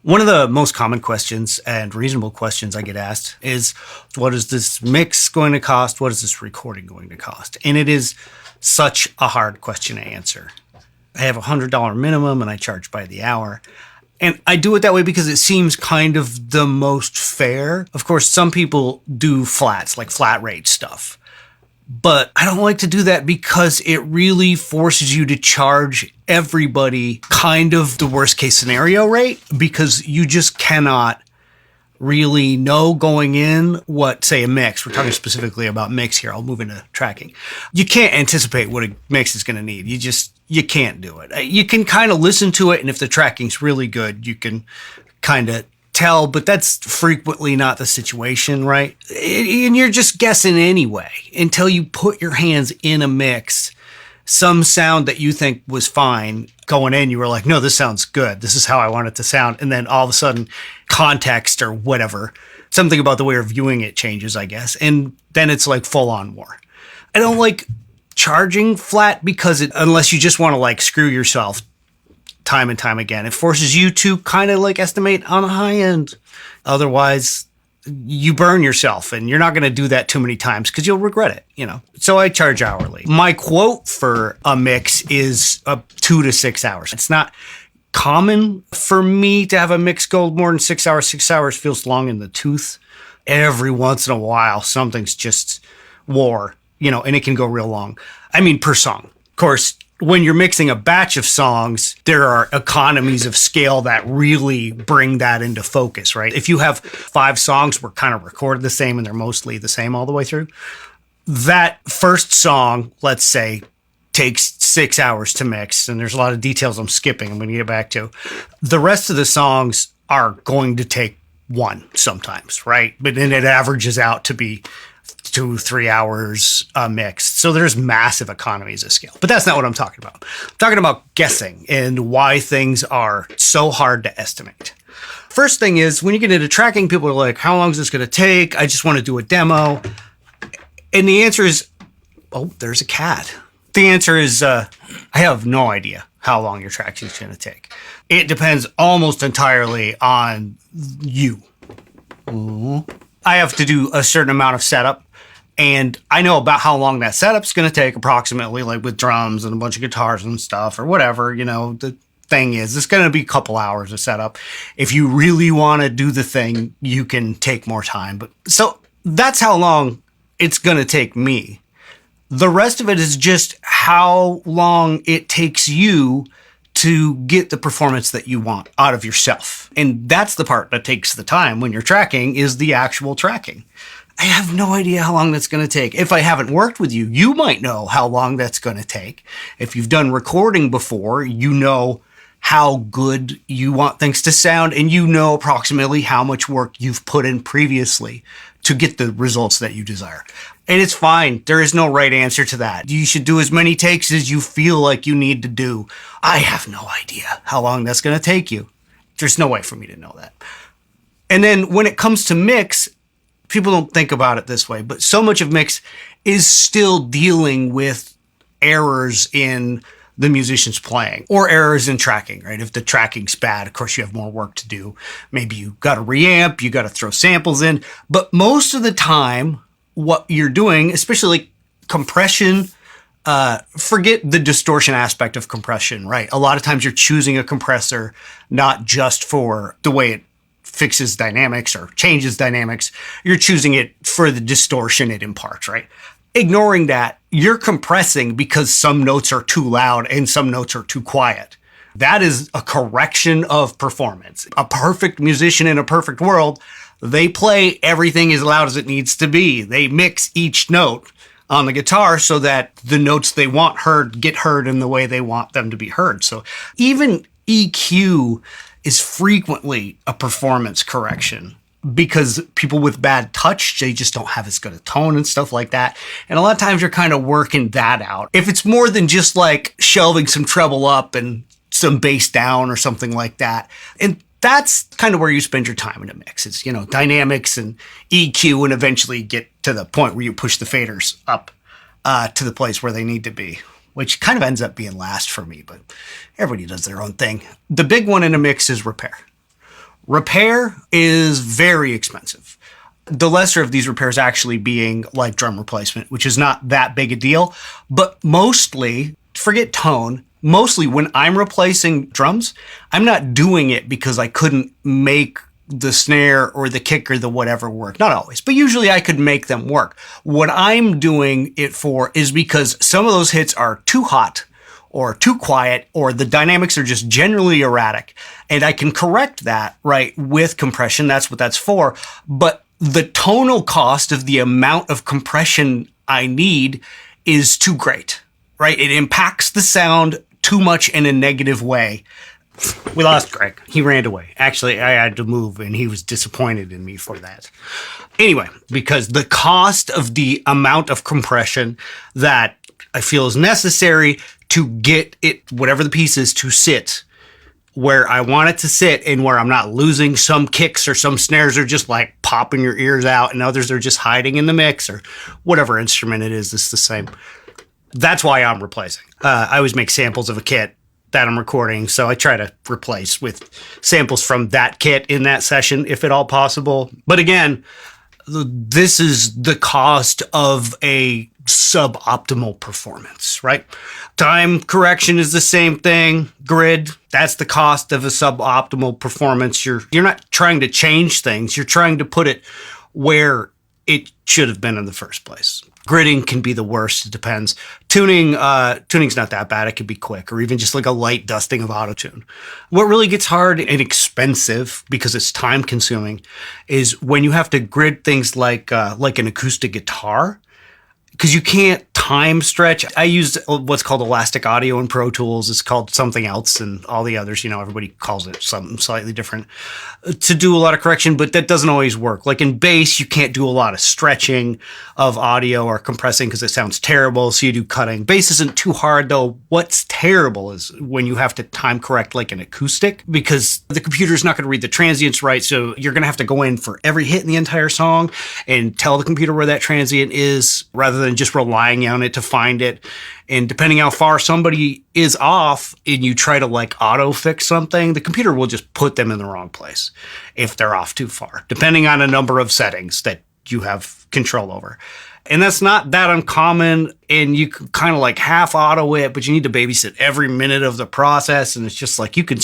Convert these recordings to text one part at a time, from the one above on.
One of the most common questions and reasonable questions I get asked is, what is this mix going to cost? What is this recording going to cost? And it is such a hard question to answer. I have $100 minimum and I charge by the hour. And I do it that way because it seems kind of the most fair. Of course, some people do flats, like flat rate stuff. But I don't like to do that because it really forces you to charge everybody kind of the worst case scenario rate, because you just cannot really know going in what, say, a mix. We're talking specifically about mix here. I'll move into tracking. You can't anticipate what a mix is going to need. You can't do it. You can kind of listen to it, and if the tracking's really good, you can kind of tell, but that's frequently not the situation, right? And you're just guessing anyway until you put your hands in a mix. Some sound that you think was fine going in, you were like, no, this sounds good. This is how I want it to sound. And then all of a sudden, context or whatever, something about the way you're viewing it changes, I guess. And then it's like full on war. I don't like charging flat because unless you just want to like screw yourself time and time again, it forces you to kind of like estimate on the high end. Otherwise, you burn yourself, and you're not going to do that too many times because you'll regret it, So I charge hourly. My quote for a mix is 2 to 6 hours. It's not common for me to have a mix go more than 6 hours. 6 hours feels long in the tooth. Every once in a while, something's just war, and it can go real long. I mean, per song. Of course, when you're mixing a batch of songs, there are economies of scale that really bring that into focus, right? If you have 5 songs were kind of recorded the same and they're mostly the same all the way through, that first song, let's say, takes 6 hours to mix, and there's a lot of details I'm skipping I'm going to get back to. The rest of the songs are going to take 1 sometimes, right? But then it averages out to be 2-3 hours mixed. So there's massive economies of scale. But that's not what I'm talking about. I'm talking about guessing and why things are so hard to estimate. First thing is, when you get into tracking, people are like, how long is this going to take? I just want to do a demo. And the answer is, oh, there's a cat. The answer is, I have no idea how long your tracking is going to take. It depends almost entirely on you. I have to do a certain amount of setup. And I know about how long that setup's going to take approximately, like with drums and a bunch of guitars and stuff or whatever, the thing is, it's going to be a couple hours of setup. If you really want to do the thing, you can take more time. But so that's how long it's going to take me. The rest of it is just how long it takes you to get the performance that you want out of yourself. And that's the part that takes the time when you're tracking, is the actual tracking. I have no idea how long that's going to take. If I haven't worked with you, you might know how long that's going to take. If you've done recording before, you know how good you want things to sound, and you know approximately how much work you've put in previously to get the results that you desire. And it's fine. There is no right answer to that. You should do as many takes as you feel like you need to do. I have no idea how long that's going to take you. There's no way for me to know that. And then when it comes to mix, people don't think about it this way, but so much of mix is still dealing with errors in the musician's playing or errors in tracking, right? If the tracking's bad, of course, you have more work to do. Maybe you got to reamp, you got to throw samples in. But most of the time, what you're doing, especially like compression, forget the distortion aspect of compression, right? A lot of times you're choosing a compressor not just for the way it fixes dynamics or changes dynamics. You're choosing it for the distortion it imparts, right? Ignoring that, you're compressing because some notes are too loud and some notes are too quiet. That is a correction of performance. A perfect musician in a perfect world, they play everything as loud as it needs to be. They mix each note on the guitar so that the notes they want heard get heard in the way they want them to be heard. So even EQ is frequently a performance correction because people with bad touch, they just don't have as good a tone and stuff like that. And a lot of times you're kind of working that out. If it's more than just like shelving some treble up and some bass down or something like that. And that's kind of where you spend your time in a mix. It's, dynamics and EQ, and eventually get to the point where you push the faders up to the place where they need to be, which kind of ends up being last for me, but everybody does their own thing. The big one in a mix is repair. Repair is very expensive. The lesser of these repairs actually being like drum replacement, which is not that big a deal. But mostly, forget tone, mostly when I'm replacing drums, I'm not doing it because I couldn't make the snare or the kick or the whatever work. Not always, but usually I could make them work. What I'm doing it for is because some of those hits are too hot or too quiet, or the dynamics are just generally erratic. And I can correct that, right, with compression. That's what that's for. But the tonal cost of the amount of compression I need is too great, right? It impacts the sound too much in a negative way. We lost Greg. He ran away. Actually, I had to move, and he was disappointed in me for that. Anyway, because the cost of the amount of compression that I feel is necessary to get it, whatever the piece is, to sit where I want it to sit and where I'm not losing some kicks or some snares are just like popping your ears out and others are just hiding in the mix or whatever instrument it is, it's the same. That's why I'm replacing. I always make samples of a kit that I'm recording, so I try to replace with samples from that kit in that session if at all possible. But again, this is the cost of a suboptimal performance, right? Time correction is the same thing. Grid, that's the cost of a suboptimal performance. You're not trying to change things. You're trying to put it where it should have been in the first place. Gridding can be the worst. It depends. Tuning's not that bad. It could be quick, or even just like a light dusting of auto-tune. What really gets hard and expensive because it's time consuming is when you have to grid things like an acoustic guitar, because you can't time stretch. I use what's called Elastic Audio in Pro Tools. It's called something else, and all the others, everybody calls it something slightly different, to do a lot of correction, but that doesn't always work. Like in bass, you can't do a lot of stretching of audio or compressing because it sounds terrible, so you do cutting. Bass isn't too hard, though. What's terrible is when you have to time correct like an acoustic, because the computer's not going to read the transients right, so you're going to have to go in for every hit in the entire song and tell the computer where that transient is, rather than just relying on it to find it. And depending how far somebody is off and you try to like auto fix something, the computer will just put them in the wrong place if they're off too far, depending on a number of settings that you have control over. And that's not that uncommon, and you can kind of like half auto it, but you need to babysit every minute of the process. And it's just like you can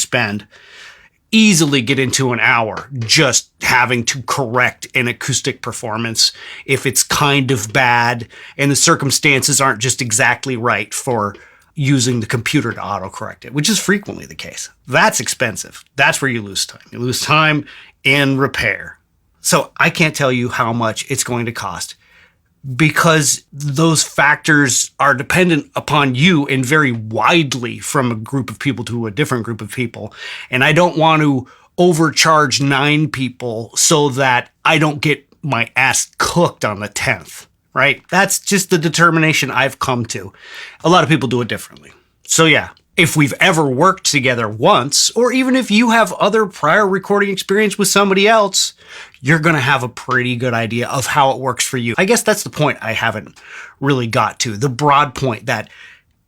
easily get into an hour just having to correct an acoustic performance if it's kind of bad and the circumstances aren't just exactly right for using the computer to autocorrect it, which is frequently the case. That's expensive. That's where you lose time. You lose time in repair. So I can't tell you how much it's going to cost, because those factors are dependent upon you and vary widely from a group of people to a different group of people. And I don't want to overcharge 9 people so that I don't get my ass cooked on the 10th, right? That's just the determination I've come to. A lot of people do it differently. So yeah, if we've ever worked together once, or even if you have other prior recording experience with somebody else, you're going to have a pretty good idea of how it works for you. I guess that's the point I haven't really got to, the broad point that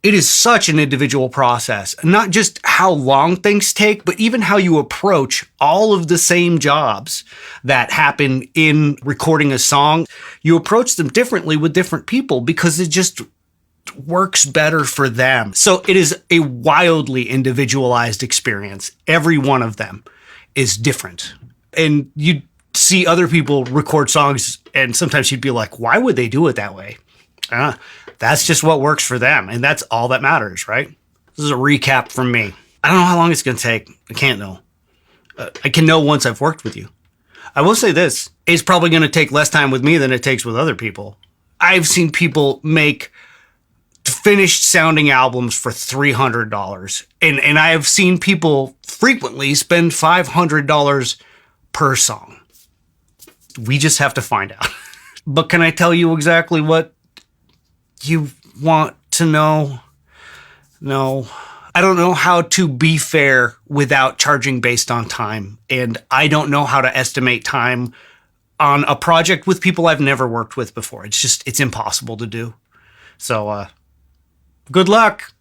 it is such an individual process, not just how long things take, but even how you approach all of the same jobs that happen in recording a song. You approach them differently with different people because it just works better for them. So it is a wildly individualized experience. Every one of them is different. And you see other people record songs and sometimes you'd be like, why would they do it that way? That's just what works for them. And that's all that matters, right? This is a recap from me. I don't know how long it's going to take. I can't know. I can know once I've worked with you. I will say this. It's probably going to take less time with me than it takes with other people. I've seen people make finished sounding albums for $300. And I have seen people frequently spend $500 per song. We just have to find out. But can I tell you exactly what you want to know? No. I don't know how to be fair without charging based on time. And I don't know how to estimate time on a project with people I've never worked with before. It's impossible to do. So, good luck.